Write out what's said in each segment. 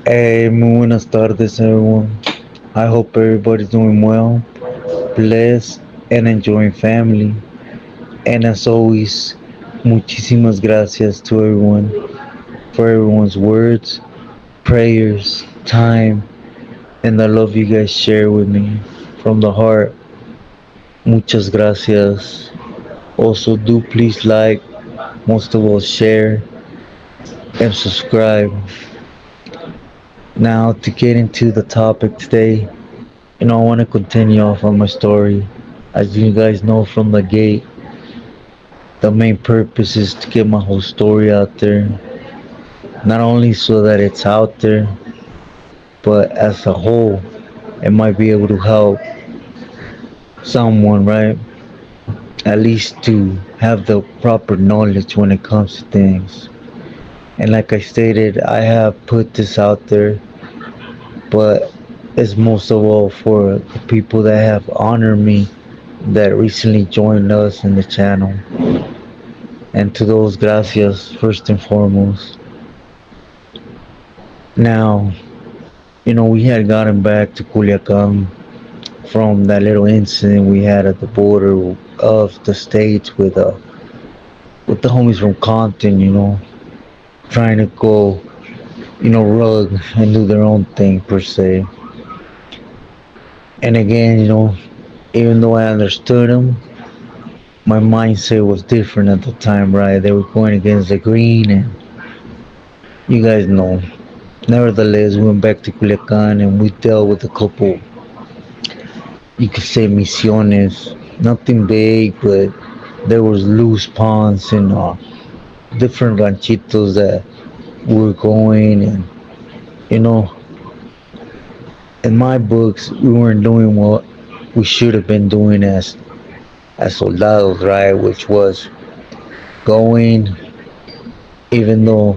Hey, muy buenas tardes, everyone. I hope everybody's doing well, blessed, and enjoying family. And as always, muchísimas gracias to everyone for everyone's words, prayers, time, and the love you guys share with me from the heart. Muchas gracias. Also, do please like, most of all, share and subscribe. Now, to get into the topic today, I want to continue off on my story. As you guys know from the gate, the main purpose is to get my whole story out there. Not only so that it's out there, but as a whole, it might be able to help someone, right? At least to have the proper knowledge when it comes to things. And like I stated, I have put this out there, but it's most of all for the people that have honored me that recently joined us in the channel. And to those, gracias, first and foremost. Now, we had gotten back to Culiacan from that little incident we had at the border of the states with the homies from Compton, trying to go, rug and do their own thing per se. And again, even though I understood them, my mindset was different at the time, right? They were going against the green, and you guys know. Nevertheless, we went back to Culiacan and we dealt with a couple, you could say, misiones. Nothing big, but there was loose ponds and different ranchitos that we were going. And, you know, in my books, we weren't doing what we should have been doing as soldados, right? Which was going, even though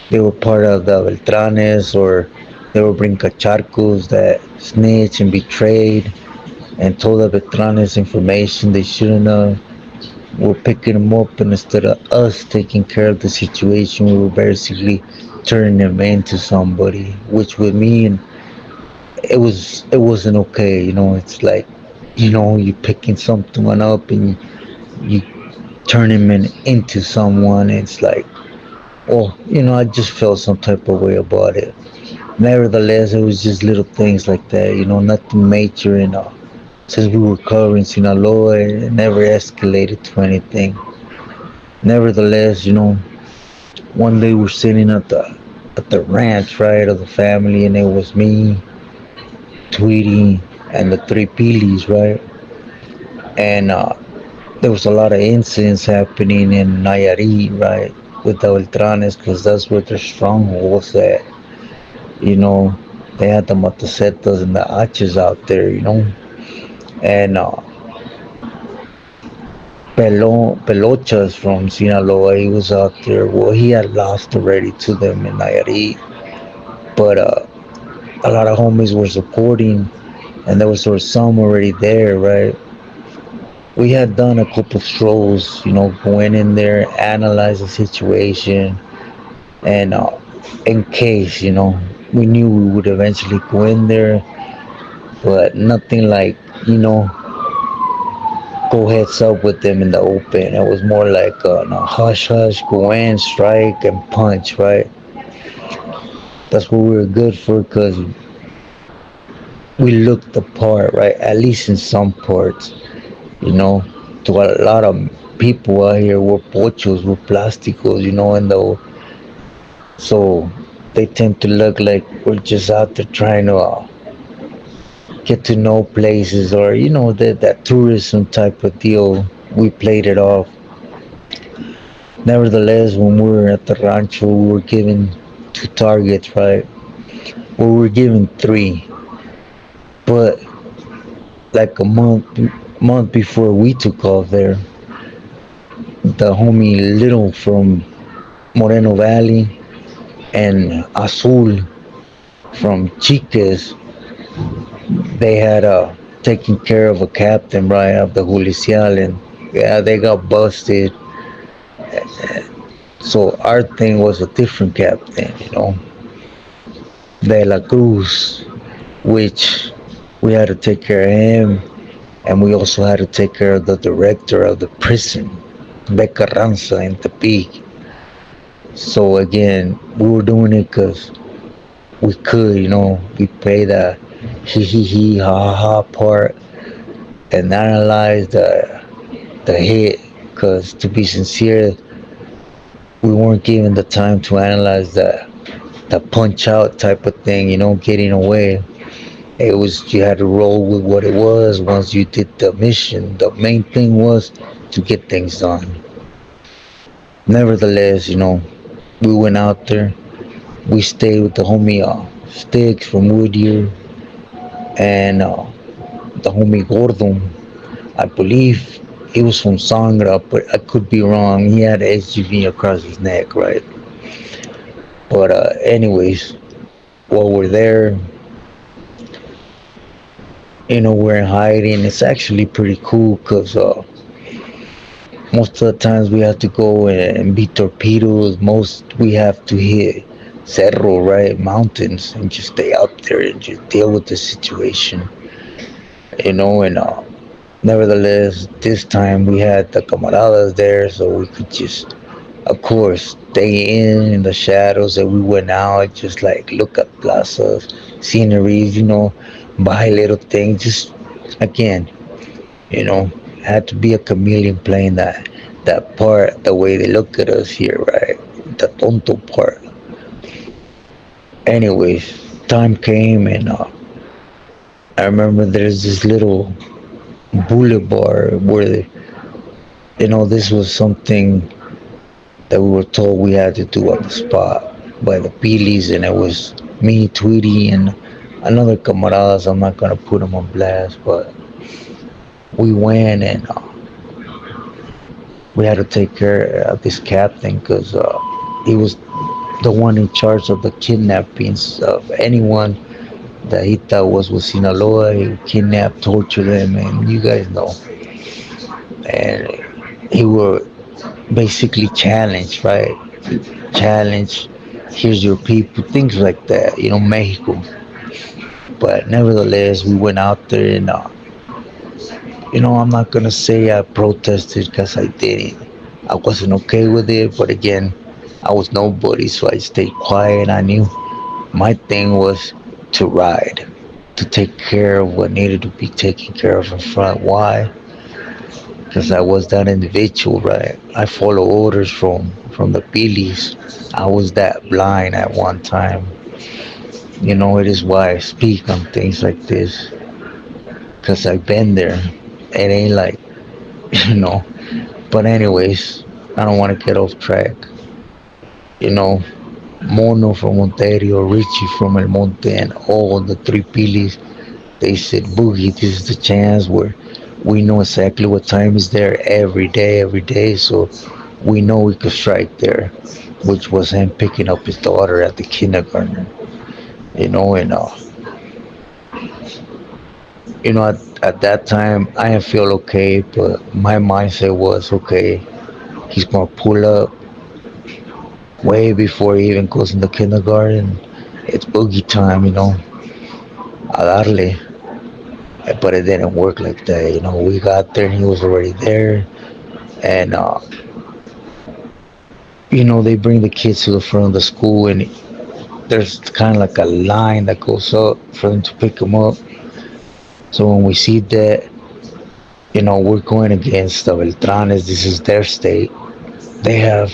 they were part of the Beltranes or they were brincacharcos that snitched and betrayed and told the Beltranes information they shouldn't have. We're picking them up, and instead of us taking care of the situation, we were basically turning them into somebody. Which with me, and it wasn't okay. It's like, you picking someone up and you turn him into someone. It's like, well, I just felt some type of way about it. Nevertheless, it was just little things like that. Nothing major. And since we were covering Sinaloa, it never escalated to anything. Nevertheless, one day we're sitting at the ranch, right, of the family, and it was me, Tweety, and the three Pilis, right? And there was a lot of incidents happening in Nayarit, right, with the Beltranes, because that's where their stronghold was at. You know, they had the Matacetas and the H's out there, and Pelochas from Sinaloa, he was out there. Well, he had lost already to them in Nayarit, but a lot of homies were supporting, and there was some already there, right? We had done a couple strolls, going in there, analyze the situation, and in case, we knew we would eventually go in there, but nothing like, go heads up with them in the open. It was more like a hush hush, go in, strike, and punch, right? That's what we were good for because we looked the part, right? At least in some parts, you know. To a lot of people out here, we're pochos, we're plásticos, and so they tend to look like we're just out there trying to get to know places or, that tourism type of deal. We played it off. Nevertheless, when we were at the rancho, we were given two targets, right? We were given three, but like a month before we took off there, the homie Little from Moreno Valley and Azul from Chiques, they had taken care of a captain, right, of the Julicial, and yeah, they got busted. So our thing was a different captain, De la Cruz, which we had to take care of him, and we also had to take care of the director of the prison, Becca Ranza in Tepic. So again, we were doing it because we could, we pay the he ha ha part and analyze the hit. Because to be sincere, we weren't given the time to analyze the punch out type of thing, getting away. It was you had to roll with what it was once you did the mission. The main thing was to get things done. Nevertheless, we went out there. We stayed with the homie Sticks from Whittier and the homie Gordon. I believe he was from Sangra, but I could be wrong. He had an SUV across his neck, right? But anyways, while we're there, we're hiding. It's actually pretty cool because most of the times we have to go and beat torpedoes. Most we have to hit cerro, right? Mountains, and just stay out there and just deal with the situation, and nevertheless, this time we had the camaradas there, so we could just, of course, stay in the shadows. And we went out, just like look at plazas, sceneries, buy little things. Just again, you know, had to be a chameleon playing that part, the way they look at us here, right? The tonto part. Anyways, time came and I remember there's this little boulevard where this was something that we were told we had to do on the spot by the Peelies, and it was me, Tweety, and another camaradas. I'm not gonna put them on blast, but we went and we had to take care of this captain because he was the one in charge of the kidnappings of anyone that he thought was Sinaloa. He would kidnap, torture them, and you guys know. And he were basically challenged, right? Challenge, here's your people, things like that, Mexico. But nevertheless, we went out there and, I'm not gonna say I protested because I didn't. I wasn't okay with it, but again, I was nobody, so I stayed quiet. I knew my thing was to ride, to take care of what needed to be taken care of in front. Why? Because I was that individual, right? I follow orders from the Phillies. I was that blind at one time. It is why I speak on things like this, because I've been there. It ain't like, you know. But anyways, I don't want to get off track. You know, Mono from Ontario, Richie from El Monte, and all the three Phillies, they said, Boogie, this is the chance where we know exactly what time is there every day. So we know we could strike there, which was him picking up his daughter at the kindergarten. And at that time I didn't feel okay, but my mindset was okay. He's gonna pull up way before he even goes in the kindergarten. It's boogie time, a darle. But it didn't work like that. We got there and he was already there, and they bring the kids to the front of the school, and there's kind of like a line that goes up for them to pick them up. So when we see that, we're going against the Beltranes. This is their state. They have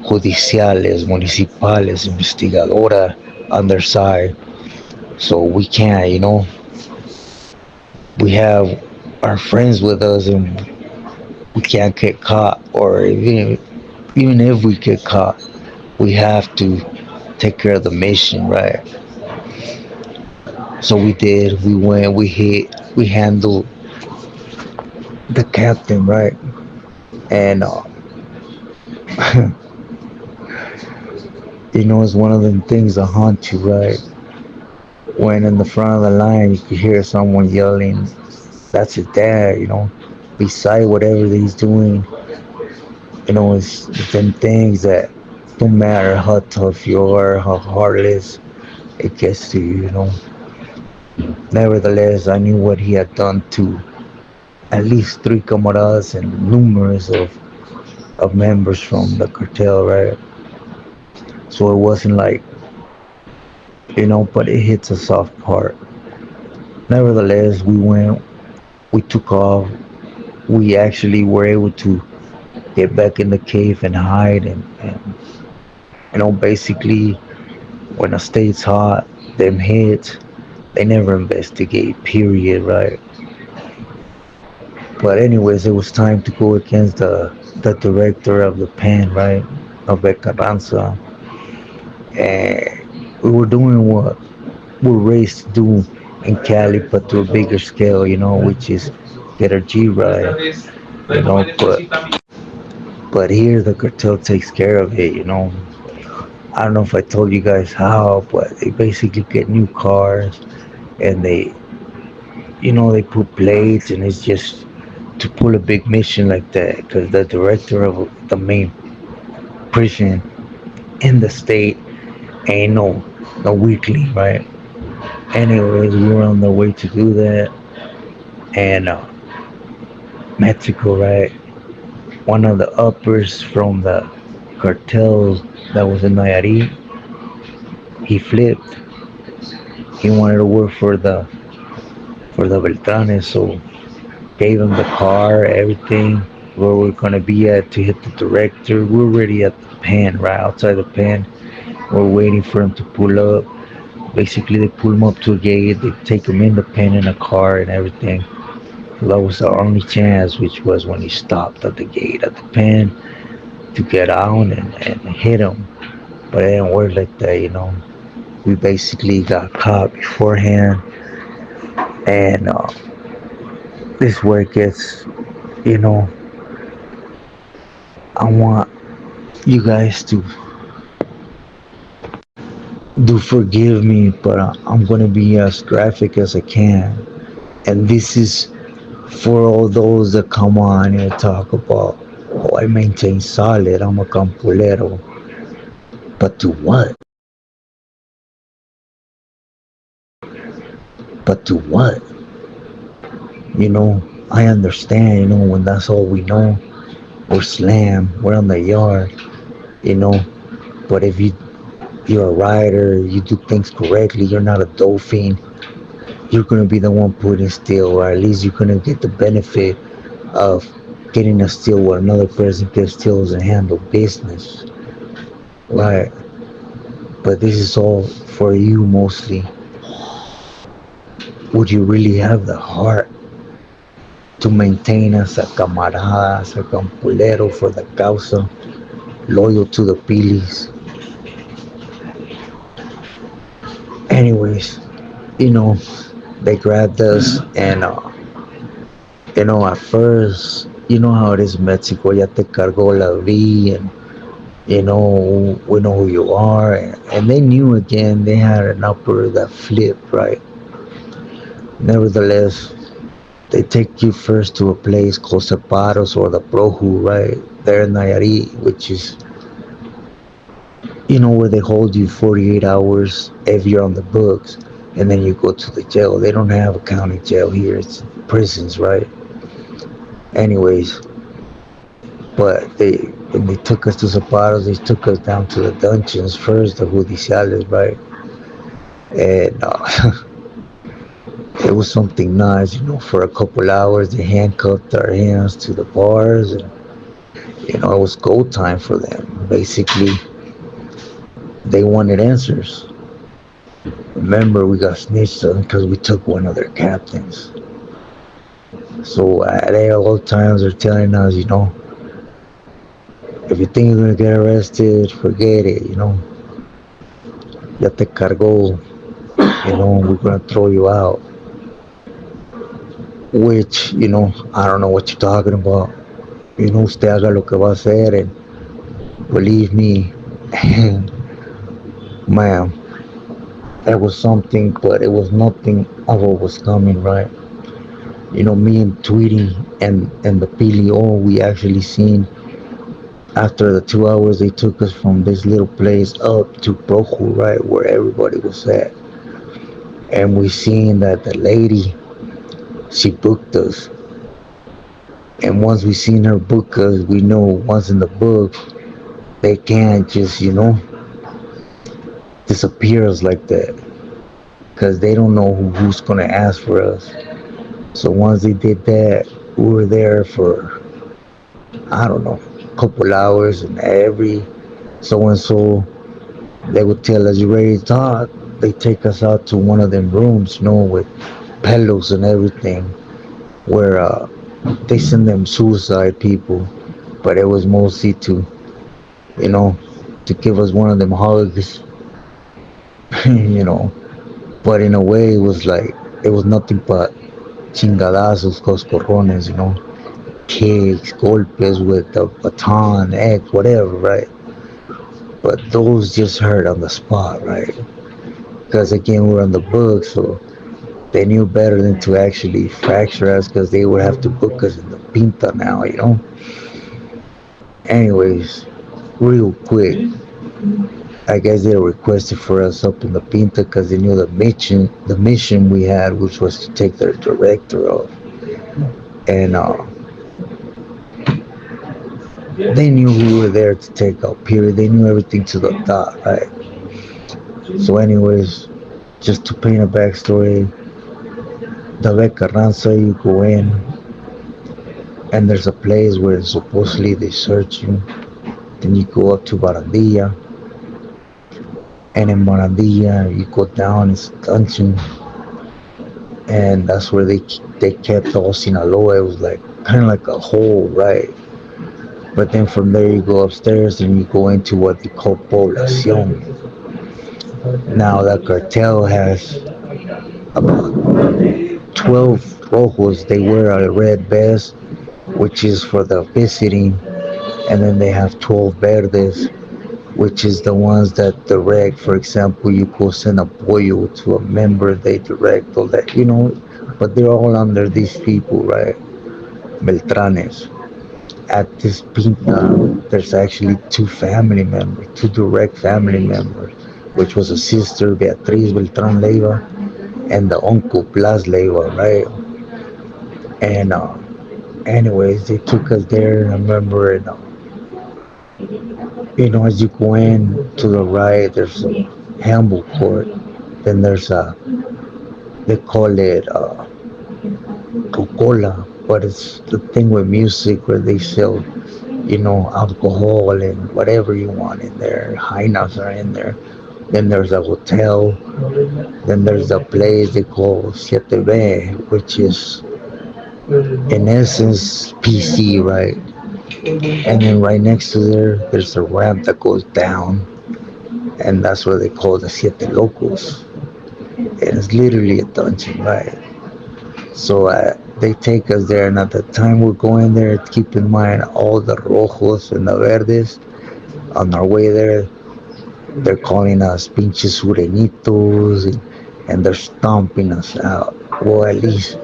judiciales, municipales, investigadora on their side. So we can't, we have our friends with us, and we can't get caught. Or even if we get caught, we have to take care of the mission, right? So we did. We went. We hit. We handled the captain, right? And it's one of them things that haunt you, right? When in the front of the line, you could hear someone yelling, "That's his dad," beside whatever he's doing. It's them things that don't matter how tough you are, how heartless. it gets to you, you know. Nevertheless, I knew what he had done to at least three camaradas and numerous of members from the cartel, right? So it wasn't like, but it hits a soft part. Nevertheless, we took off. We actually were able to get back in the cave and hide. And basically, when a state's hot, them hits, they never investigate, period, right? But anyways, it was time to go against the director of the pen, right? Of Carranza. And we were doing what we're raised to do in Cali, but to a bigger scale, which is get a G right, but here the cartel takes care of it, I don't know if I told you guys how, but they basically get new cars and they put plates, and it's just to pull a big mission like that because the director of the main prison in the state ain't no weekly, right? Anyways, we were on the way to do that, and Mexico, right? One of the uppers from the cartel that was in Nayarit, he flipped. He wanted to work for the Beltranes, so gave him the car, everything, where we're gonna be at to hit the director. We're already at the pen, right outside the pen. We're waiting for him to pull up. Basically, they pull him up to a gate. They take him in the pen in a car and everything. So that was our only chance, which was when he stopped at the gate at the pen to get out and hit him. But it didn't work like that. We basically got caught beforehand, and this is where it gets, you know, I want you guys to do forgive me, but I'm gonna be as graphic as I can. And this is for all those that come on and talk about, oh, I maintain solid, I'm a campolero. But to what? But to what? I understand, when that's all we know, we're slam, we're on the yard, you know. But if you're a rider, you do things correctly, you're not a dolphin, you're gonna be the one putting still, or at least you're gonna get the benefit of getting a steal where another person gets steals and handle business. Right. But this is all for you mostly. Would you really have the heart to maintain as a camarada, as a campulero for the causa, loyal to the pilis? Anyways, you know, they grabbed us, and at first, you know how it is in Mexico, ya te cargó la V, and we know who you are, and they knew again they had an upper that flipped, right? Nevertheless, they take you first to a place called Zapatos or the Proju, right? There in Nayarit, which is, where they hold you 48 hours if you're on the books, and then you go to the jail. They don't have a county jail here, it's prisons, right? Anyways, but when they took us to Zapatos, they took us down to the dungeons first, the judiciales, right? And it was something nice, for a couple hours. They handcuffed our hands to the bars, and it was go time for them. Basically, they wanted answers. Remember, we got snitched on because we took one of their captains. So at all times they're telling us, if you think you're gonna get arrested, forget it. Ya te cargó. We're gonna throw you out. Which, I don't know what you're talking about. Usted haga lo que va a hacer, and believe me, man, that was something, but it was nothing of what was coming, right? Me and Tweety and the Pili, we actually seen After the 2 hours, they took us from this little place up to Rojo, right where everybody was at, and we seen that the lady, she booked us. And once we seen her book us, we know once in the book, they can't just disappear us like that, because they don't know who's gonna ask for us. So once they did that, we were there for, I don't know, a couple hours, and every so and so they would tell us, you ready to talk? They take us out to one of them rooms, with pillows and everything, where they send them suicide people, but it was mostly to, you know, to give us one of them hugs, you know. But in a way, it was like, it was nothing but chingadazos, coscorrones, kicks, golpes with a baton, eggs, whatever, right? But those just hurt on the spot, right? Because again, we're on the book, so they knew better than to actually fracture us, because they would have to book us in the pinta now. Anyways, real quick, I guess they requested for us up in the pinta because they knew the mission we had, which was to take their director off, and they knew we were there to take out. Period. They knew everything to the dot, right? So, anyways, just to paint a backstory, the Red Carranza, you go in, and there's a place where supposedly they search you. Then you go up to Barandilla, and in Barandilla you go down, it's a dungeon, and that's where they kept all Sinaloa. It was like kind of like a hole, right? But then from there you go upstairs and you go into what they call Poblacion. Now that cartel has about 12 rojos. They wear a red vest, which is for the visiting, and then they have 12 verdes, which is the ones that direct. For example, you go send a pollo to a member, they direct all that. But they're all under these people, right? Beltranes. At this pinta, there's actually two family members, two direct family members, which was a sister, Beatriz Beltran Leiva, and the uncle, Blas Leiva, right? And anyways, they took us there, and I remember, as you go in to the right, there's a handball court. Then there's they call it Coca-Cola, but it's the thing with music where they sell, alcohol and whatever you want in there. High nuts are in there. Then there's a hotel. Then there's a place they call Siete B, which is in essence PC, right? And then right next to there's a ramp that goes down, and that's what they call the Siete Locos. And it's literally a dungeon, right? So they take us there, and at the time we're going there, keep in mind all the rojos and the verdes. On our way there, they're calling us pinches sureñitos, and they're stomping us out. Well, at least,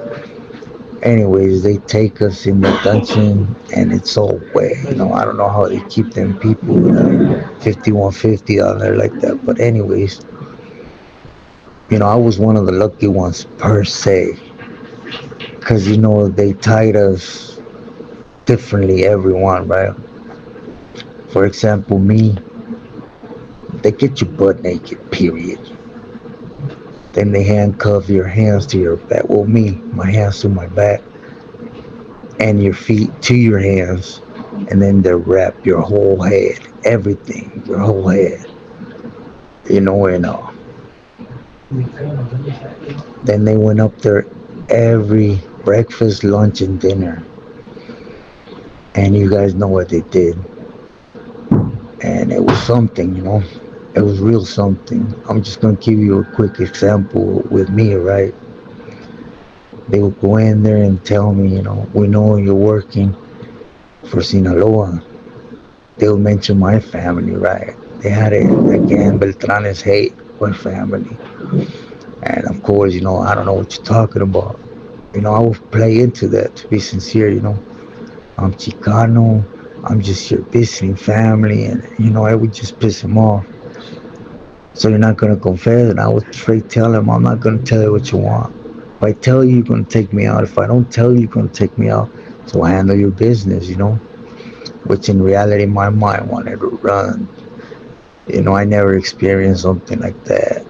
anyways, they take us in the dungeon, and it's all wet. I don't know how they keep them people with a 5150 down there like that. But anyways, I was one of the lucky ones per se, because they tied us differently, everyone, right? For example, me, they get you butt naked, period. Then they handcuff your hands to your back. Well, me, my hands to my back, and your feet to your hands, and then they wrap your whole head, everything, your whole head, and then they went up there every breakfast, lunch, and dinner, and you guys know what they did, and it was something. It was real something. I'm just gonna give you a quick example with me, right? They would go in there and tell me, we know you're working for Sinaloa. They would mention my family, right? They had it again. Beltranes hate my family, and of course, I don't know what you're talking about. I would play into that. To be sincere, I'm Chicano. I'm just your visiting family, and I would just piss him off. So you're not gonna confess, and I would straight tell him, I'm not gonna tell you what you want. If I tell you, you're gonna take me out. If I don't tell you, you're gonna take me out. So handle your business. Which in reality, my mind wanted to run. I never experienced something like that.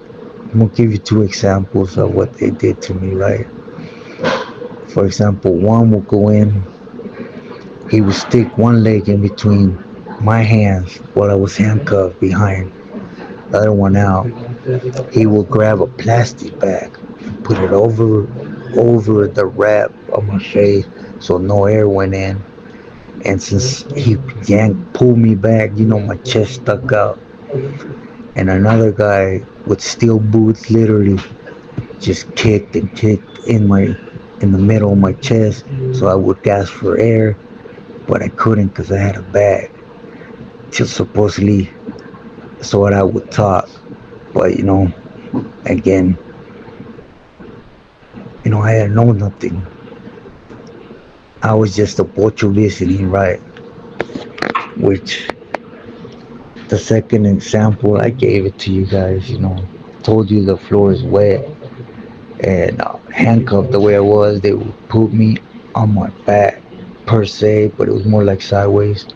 I'm gonna give you two examples of what they did to me, right? For example, one will go in, he would stick one leg in between my hands while I was handcuffed behind the other one out. He will grab a plastic bag, put it over the wrap of my face so no air went in. And since he pulled me back, my chest stuck out. And another guy with steel boots literally just kicked and kicked in the middle of my chest so I would gasp for air, but I couldn't because I had a bag till supposedly so that I would talk. But again, I had known nothing. I was just a pocho visiting, right? Which the second example I gave it to you guys, told you the floor is wet and handcuffed the way I was, they would put me on my back per se, but it was more like sideways.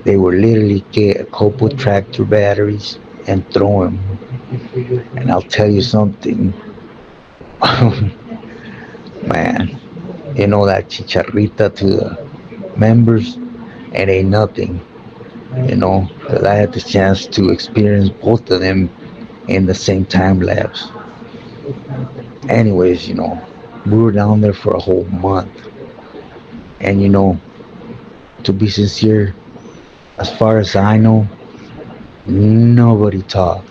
They would literally get a couple tractor batteries and throw them. And I'll tell you something, man, that chicharrita to the members, it ain't nothing, because I had the chance to experience both of them in the same time lapse. Anyways, we were down there for a whole month. And, to be sincere, as far as I know, nobody talked.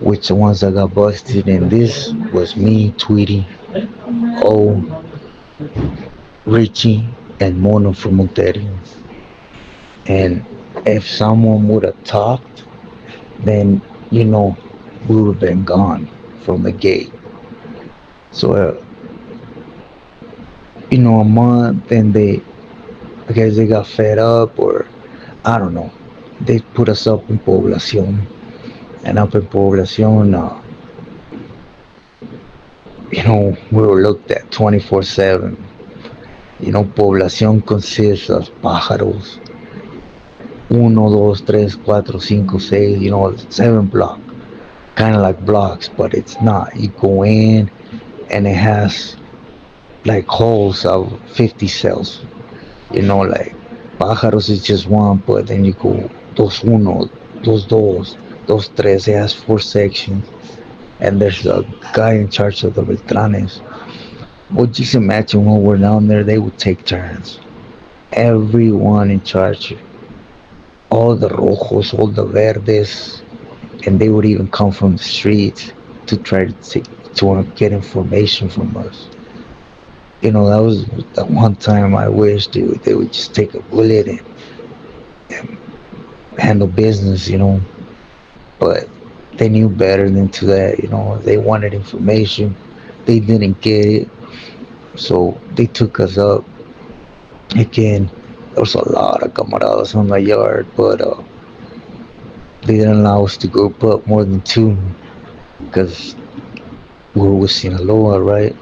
Which the ones that got busted in this was me, Tweety, O, Richie, and Mono from Ontario. And if someone would have talked, then, we would have been gone from the gate. So, a month, and I guess they got fed up, or I don't know. They put us up in Poblacion. And up in Poblacion, we were looked at 24/7. Poblacion consists of pájaros. Uno, dos, tres, cuatro, cinco, seis, 7 block. Kind of like blocks, but it's not. You go in, and it has like halls of 50 cells. Like pájaros is just one, but then you go dos uno, dos dos, dos tres. It has 4 sections, and there's a guy in charge of the Beltranes. Well, just imagine when we're down there, they would take turns. Everyone in charge, all the rojos, all the verdes, and they would even come from the streets to try to get information from us. That was the one time I wish they would just take a bullet and handle business. But they knew better than to that. They wanted information, they didn't get it, so they took us up. Again, there was a lot of camaradas on the yard, but they didn't allow us to group up more than two because we were with Sinaloa, right?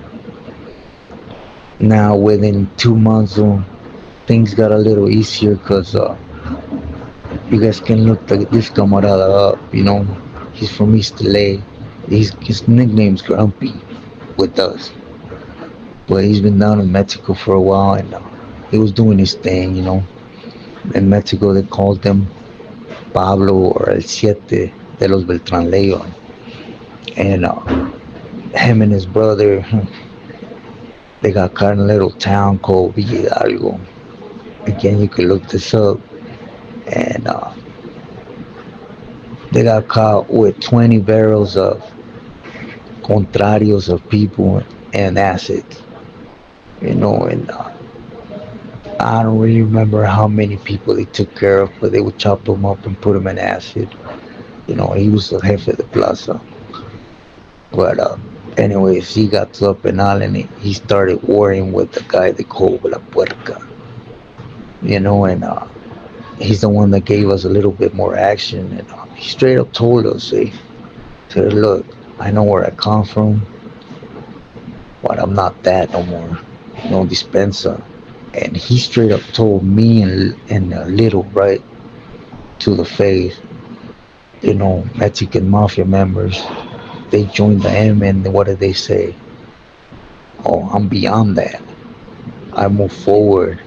Now, within 2 months, things got a little easier because you guys can look this camarada up. He's from East LA. His nickname's Grumpy with us, but he's been down in Mexico for a while, and he was doing his thing. In Mexico, they called him Pablo or El Siete de los Beltran Leon. And him and his brother, they got caught in a little town called Villa Hidalgo. Again, you could look this up. And they got caught with 20 barrels of contrarios of people and acid. And I don't really remember how many people they took care of, but they would chop them up and put them in acid. He was the jefe de plaza. But anyways, he got to up and all, and he started warring with the guy they called La Puerca. And he's the one that gave us a little bit more action, and he straight up told us, hey, said, look, I know where I come from, but I'm not that no more. No dispensa. And he straight up told me and Little, right, to the face, Mexican mafia members, they joined the M, and what did they say? Oh, I'm beyond that. I move forward.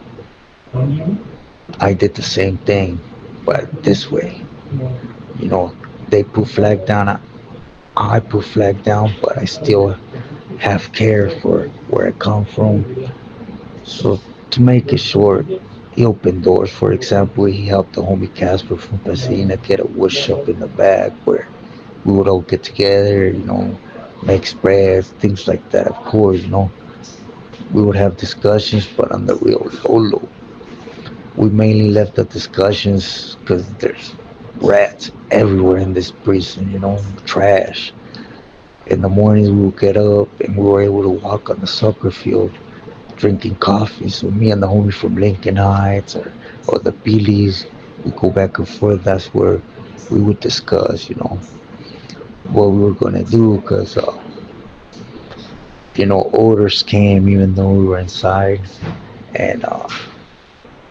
I did the same thing, but this way. You know, they put flag down. I put flag down, but I still have care for where I come from. So to make it short, he opened doors. For example, he helped the homie Casper from Pasadena get a wood shop in the back where we would all get together, make spreads, things like that. Of course, we would have discussions, but on the real low low. We mainly left the discussions because there's rats everywhere in this prison, trash. In the mornings we would get up and we were able to walk on the soccer field drinking coffee. So me and the homie from Lincoln Heights or the Billies, we go back and forth. That's where we would discuss, what we were gonna do because, orders came even though we were inside. And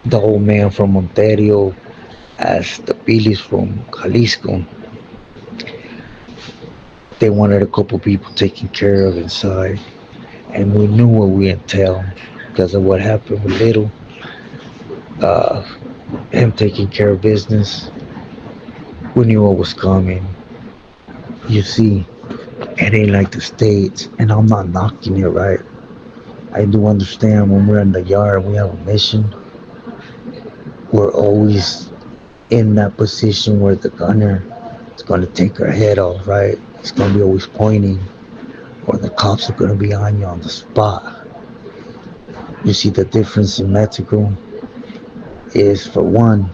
the old man from Ontario, as the Billies from Jalisco, they wanted a couple people taken care of inside. And we knew what we entailed because of what happened with Little, uh, him taking care of business. We knew what was coming. You see, it ain't like the States, and I'm not knocking it, right? I do understand when we're in the yard, we have a mission. We're always in that position where the gunner is going to take our head off, right? He's going to be always pointing, or the cops are going to be on you on the spot. You see, the difference in Mexico is, for one,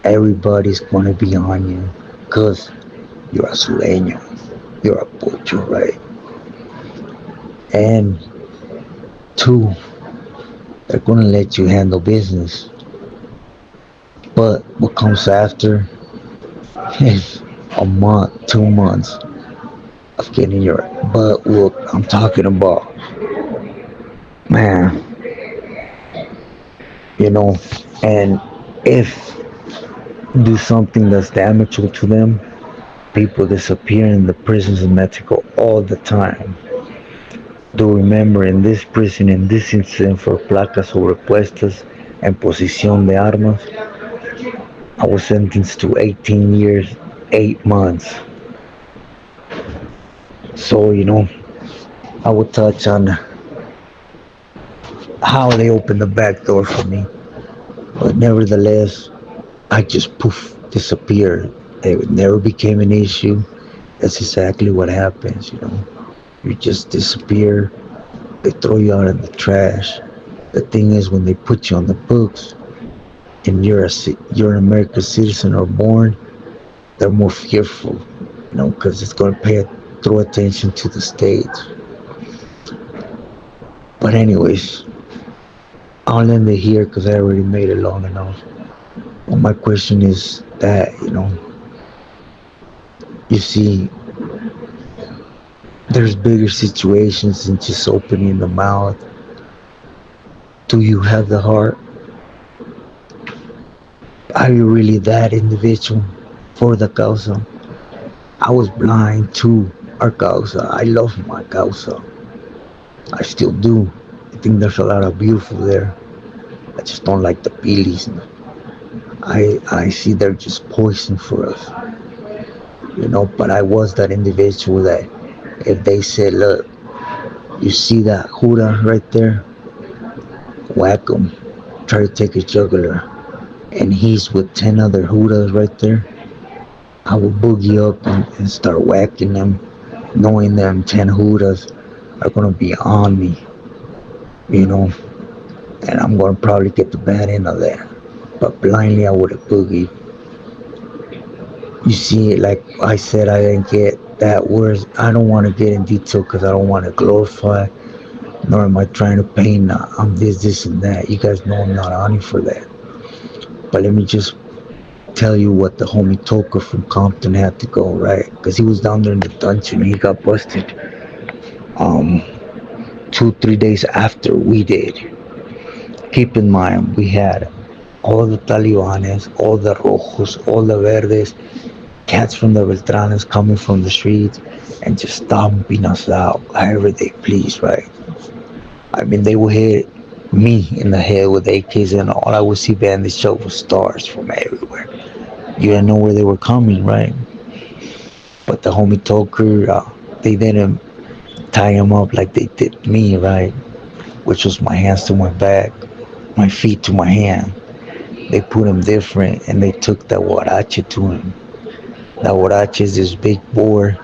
everybody's going to be on you because you're a sureño, you're a pocho, right? And two, they're going to let you handle business. But what comes after is a month, 2 months of getting your butt whooped. I'm talking about, man, and if do something that's damaging to them, people disappear in the prisons in Mexico all the time. Do remember in this prison, in this incident for placas sobrepuestas and posición de armas, I was sentenced to 18 years, 8 months. So, I would touch on how they opened the back door for me. But nevertheless, I just poof, disappeared. It never became an issue. That's exactly what happens, You just disappear. They throw you out in the trash. The thing is, when they put you on the books and you're an American citizen or born, they're more fearful, because it's going to throw attention to the states. But anyways, I'll end it here because I already made it long enough. Well, my question is that, you see, there's bigger situations than just opening the mouth. Do you have the heart? Are you really that individual for the causa? I was blind to our causa. I love my causa. I still do. I think there's a lot of beautiful there. I just don't like the Pilis. I see they're just poison for us. But I was that individual that if they said, look, you see that Jura right there? Whack him. Try to take his jugular. And he's with 10 other Juras right there. I will boogie up and start whacking them, knowing them 10 Juras are going to be on me, and I'm going to probably get the bad end of that. But blindly I would have boogied. You see, like I said, I didn't get that words. I don't want to get in detail because I don't want to glorify, nor am I trying to paint I'm this, and that. You guys know I'm not on you for that. But let me just tell you what the homie Toker from Compton had to go, right? Because he was down there in the dungeon. He got busted 2, 3 days after we did. Keep in mind, we had all the Talibanes, all the Rojos, all the Verdes, cats from the Beltranes coming from the streets and just stomping us out however they please, right? I mean, they would hit me in the head with AKs, and all I would see bandits show was stars from everywhere. You didn't know where they were coming, right? But the homie Toker, they didn't tie him up like they did me, right? Which was my hands to my back, my feet to my hand. They put him different, and they took the huarache to him. The huarache is this big board.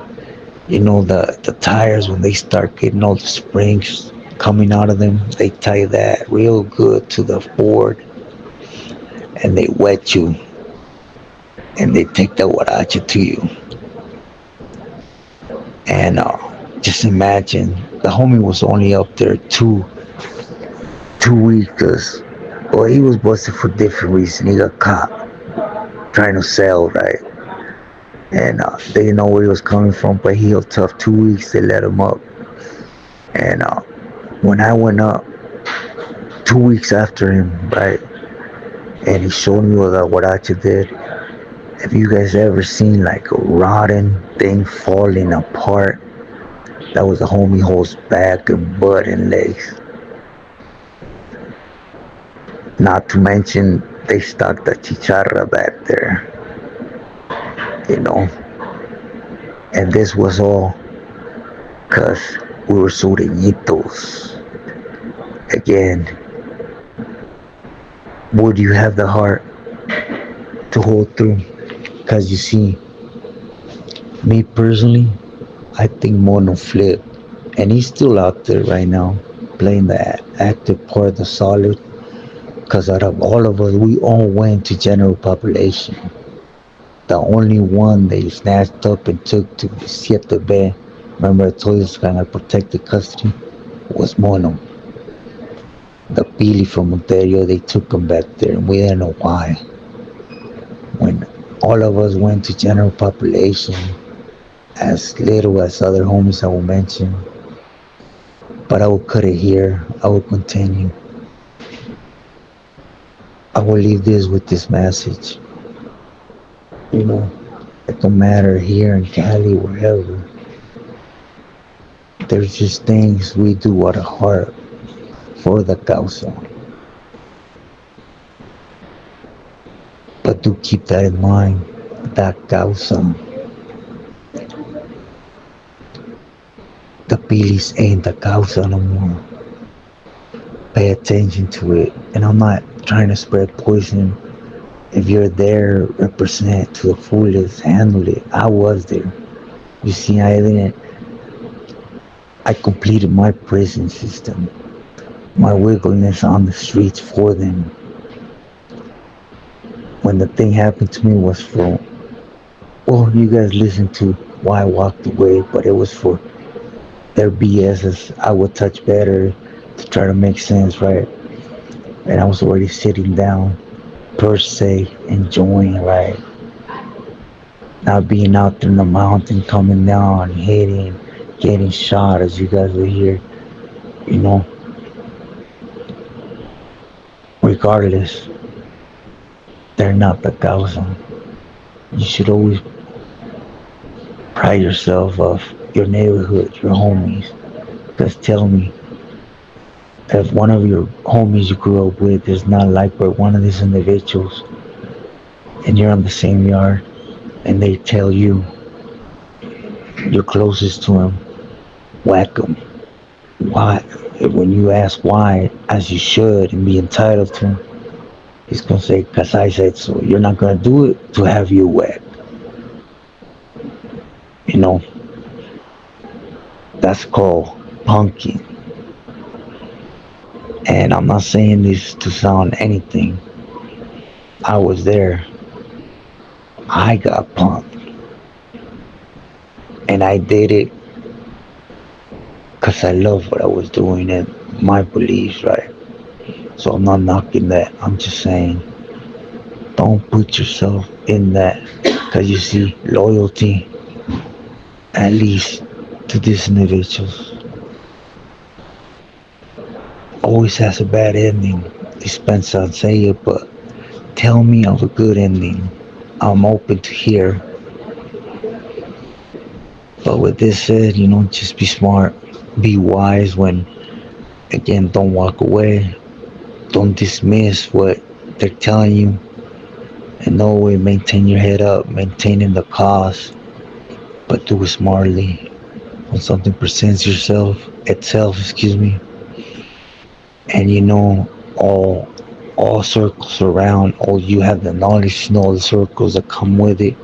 You know, the tires, when they start getting all the springs coming out of them, they tie that real good to the board, and they wet you, and they take the huarache to you. And just imagine, the homie was only up there 2 weeks, cause well, he was busted for different reasons. He got caught trying to sell, right? And they didn't know where he was coming from, but he healed tough. 2 weeks, they let him up. And when I went up 2 weeks after him, right, and he showed me what Huarache did. Have you guys ever seen like a rotten thing falling apart? That was a homie hole's back and butt and legs. Not to mention, they stuck the chicharra back there, you know. And this was all because we were sureñitos. Again, would you have the heart to hold through? Because you see, me personally, I think Mono flipped. And he's still out there right now, playing the active part, the solid. Because out of all of us, we all went to general population. The only one they snatched up and took to Siete B, remember I told you it's kind of protected custody, was Mono. The Pili from Ontario, they took him back there, and we didn't know why. When all of us went to general population, as little as other homies I will mention, but I will cut it here. I will continue. I will leave this with this message. You know, it don't matter here in Cali, wherever. There's just things we do out of heart for the causa. But do keep that in mind, that causa. The Pilis ain't the causa no more. Pay attention to it. And I'm not trying to spread poison. If you're there, represent to the fullest, handle it. I was there. You see, I completed my prison system, my wiggleness on the streets for them. When the thing happened to me was for, well, you guys listened to why I walked away, but it was for their BS's. I would touch better to try to make sense, right? And I was already sitting down, per se, enjoying, right? Not being out there in the mountain, coming down, hitting, getting shot, as you guys will hear, you know. Regardless, they're not the causa. You should always pride yourself of your neighborhood, your homies. Because tell me, if one of your homies you grew up with is not like but one of these individuals, and you're on the same yard, and they tell you you're closest to him, whack them. Why? When you ask why, as you should, and be entitled to him, he's gonna say, "Cause I said so." You're not gonna do it to have you whacked. You know, that's called punking. And I'm not saying this to sound anything. I was there. I got punked. And I did it because I love what I was doing and my beliefs, right? So I'm not knocking that. I'm just saying Don't put yourself in that. Because you see, loyalty, at least to these individuals, always has a bad ending. Dispense on say it, but tell me of a good ending. I'm open to hear. But with this said, just be smart. Be wise when, again, don't walk away. Don't dismiss what they're telling you. And no way, maintain your head up, maintaining the cause, but do it smartly. When something presents itself, and all circles around, or you have the knowledge to know all the circles that come with it,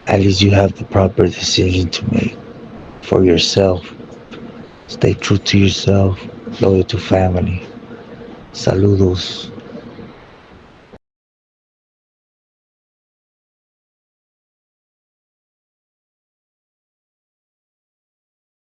at least you have the proper decision to make for yourself. Stay true to yourself, loyal to family. Saludos.